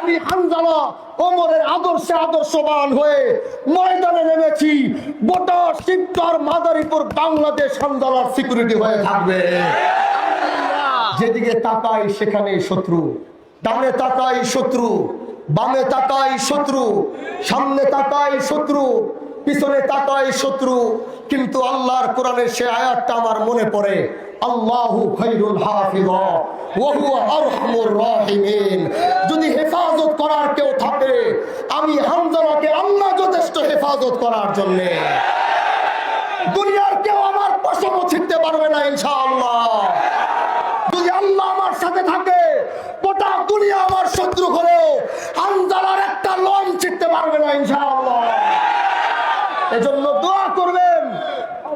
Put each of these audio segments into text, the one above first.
আমি হামজালা ওমরের আদর্শে আদর্শবান হয়ে ময়দানে নেমেছি। গোটা শিবচর মাদারীপুর বাংলাদেশ হামজালার সিকিউরিটি হয়ে থাকবে। যেদিকে তাকাই সেখানে শত্রু, ডানে তাকাই শত্রু, বামে তাকাই শত্রু, সামনে তাকাই শত্রু, পিছনে তাকাই শত্রু। কিন্তু আল্লাহর কোরআনের সে আয়াতটা আমার মনে পড়ে, আল্লাহু খায়রুল হাফিজা ওয়া হুয়া আরহামুর রাহিমিন। যদি হেফাজত করার কেউ থাকে, আমি হামজালাকে আল্লাহ যথেষ্ট হেফাজত করার জন্য। দুনিয়ার কেউ আমার পশম ছিঁড়তে পারবে না ইনশাআল্লাহ। যদি আল্লাহ আমার সাথে থাকে, গোটা দুনিয়া আমার শত্রু হলেও হামজালার একটা লোম ছিঁড়তে পারবে না ইনশাআল্লাহ। এজন্য দোয়া করবেন,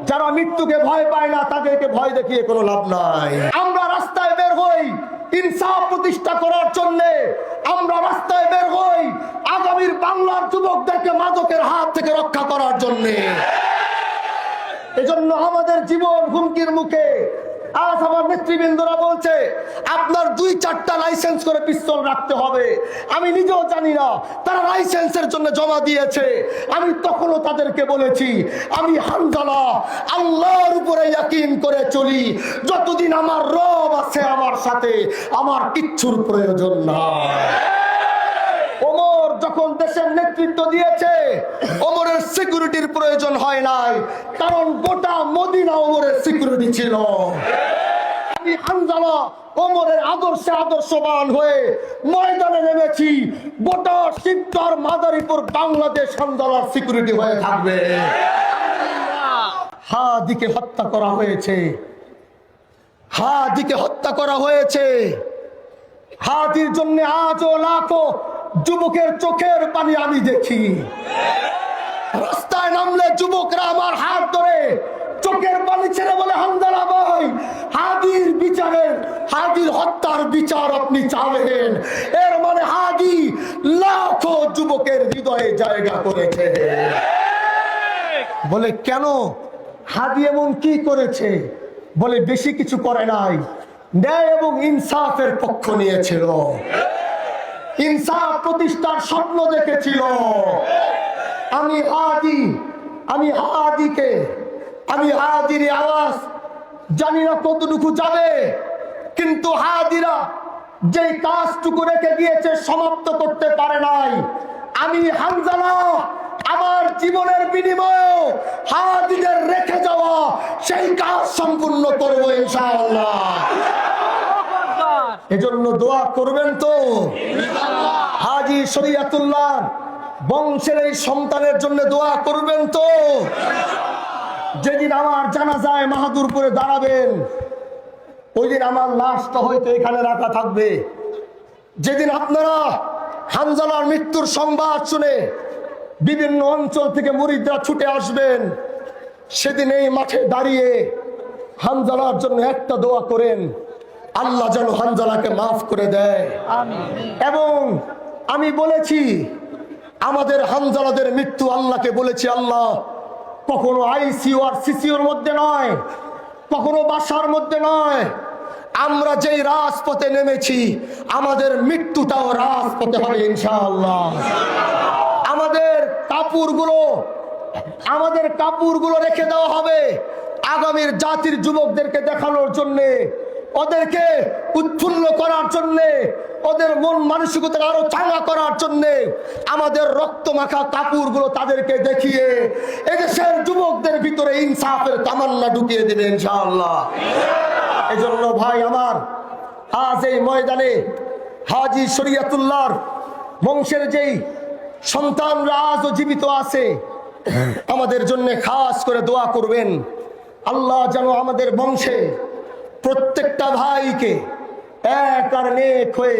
যারা মৃত্যুকে ভয় পায় না তাদেরকে ভয় দেখিয়ে কোনো লাভ নাই। আমরা রাস্তায় বের হই ইনসাফ প্রতিষ্ঠা করার জন্য, আমরা রাস্তায় বের হই আগামীর বাংলার যুবকদেরকে মাদকের হাত থেকে রক্ষা করার জন্য। এজন্য আমাদের জীবন হুমকির মুখে। আজ আমার নেতৃবৃন্দরা বলছে আপনার 2-4টা লাইসেন্স করে পিস্তল রাখতে হবে। আমি নিজেও জানি না তারা লাইসেন্সের জন্য জমা দিয়েছে। আমি তখনও তাদেরকে বলেছি আমি হামজালা আল্লাহর উপরে ইয়াকিন করে চলি। যতদিন আমার রব আছে আমার সাথে, আমার কিচ্ছুর প্রয়োজন নাই। ওমর যখন দেশের নেতৃত্ব দিয়েছে, ওমরের সিকিউরিটির প্রয়োজন হয় নাই, কারণ গোটা মদিনা ওমরের সিকিউরিটি ছিল। আমি হামজালা ওমরের আদর্শে আদর্শবান হয়ে ময়দানে নেমেছি। গোটা শিবচর মাদারীপুর বাংলাদেশ হামজালার সিকিউরিটি হয়ে থাকবে। হাদিকে হত্যা করা হয়েছে, হাদিকে হত্যা করা হয়েছে। হাদির জন্য আজও লাখো যুবকের চোখের পানি আমি দেখি। রাস্তায় নামলে যুবকরা আমার হাত ধরে চোখের পানি ছেড়ে বলে হামজালা ভাই, হাদির বিচারের, হাদির হত্যার বিচার আপনি চাবেন। এর মানে হাদি লাখো যুবকের হৃদয়ে জায়গা করেছে। বলে কেন? হাদি এমন কি করেছে? বলে বেশি কিছু করে নাই, ন্যায় এবং ইনসাফের পক্ষ নিয়েছিল, ইনসাফ প্রতিষ্ঠার স্বপ্ন দেখেছিল। আমি হাদির আওয়াজ জানি না কতটুকু যাবে, কিন্তু হাদিরা যে কাজটুকু রেখে গিয়েছে সমাপ্ত করতে পারে নাই। আমি হামজালা আমার জীবনের বিনিময়ে হাদিদের রেখে যাওয়া সেই কাজ সম্পূর্ণ করবো ইনশাআল্লাহ। এজন্য দোয়া করবেন তো? হাজী শরীয়তুল্লাহ বংশের এই সন্তানের জন্য দোয়া করবেন তো? যেদিন আমার জানাজায় মাহাদুরপুরে দাঁড়াবেন, ওই দিন আমার লাশটা হয়তো এখানে রাখা থাকবে। যেদিন আপনারা হামজালার মৃত্যুর সংবাদ শুনে বিভিন্ন অঞ্চল থেকে মুরিদরা ছুটে আসবেন, সেদিন এই মাঠে দাঁড়িয়ে হামজালার জন্য একটা দোয়া করেন, আল্লাহ যেন হামজালাকে মাফ করে দেয়। এবং আমি বলেছি আমাদের হামজালাদের মৃত্যু আল্লাহকে বলেছি, আল্লাহ কখনো আইসিইউ আর সিসিউর মধ্যে নয়, কখনো বাসার মধ্যে নয়, আমরা যেই রাজপথে নেমেছি আমাদের মৃত্যুটাও রাজপথে হবে ইনশাআল্লাহ। আমাদের কাপড়গুলো রেখে দেওয়া হবে আগামীর জাতির যুবকদেরকে দেখানোর জন্য, ওদেরকে উৎফুল্ল করার জন্য, ওদের মন মানসিকতা আরো চাঙ্গা করার জন্য আমাদের রক্ত মাখা কাপড়গুলো তাদেরকে দেখিয়ে এদেশের যুবকদের ভিতরে ইনসাফের তামান্না ঢুকিয়ে দেবে ইনশাআল্লাহ। এজন্য ভাই আমার, আজ এই ময়দানে হাজী শরীয়তুল্লাহর বংশের যেই সন্তানরা আজও জীবিত আছে, আমাদের জন্য খাস করে দোয়া করবেন। আল্লাহ যেন আমাদের বংশে প্রত্যেকটা ভাইকে এক আর নেক হয়ে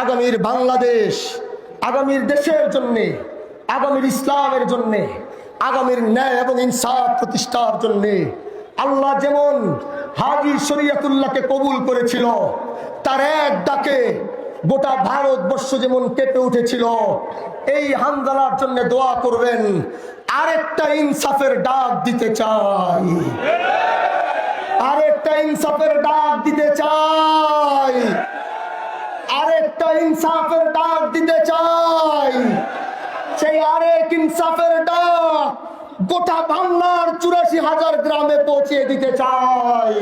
আগামীর বাংলাদেশ, আগামীর দেশের জন্য, আগামীর ইসলামের জন্য, আগামীর ন্যায় এবং ইনসাফ প্রতিষ্ঠার জন্য আল্লাহ যেমন হাজী শরীয়তুল্লাহকে কবুল করেছিল, তার এক ডাকে গোটা ভারতবর্ষ যেমন কেঁপে উঠেছিল, এই হামজালার জন্য দোয়া করবেন। আরেকটা ইনসাফের ডাক দিতে চাই, আরেকটা ইনসাফের ডাক দিতে চাই, আরেকটা ইনসাফের ডাক দিতে তারেক ইনসাফের ডাক গোটা বাংলার ৮৪,০০০ গ্রামে পৌঁছে দিতে চাই।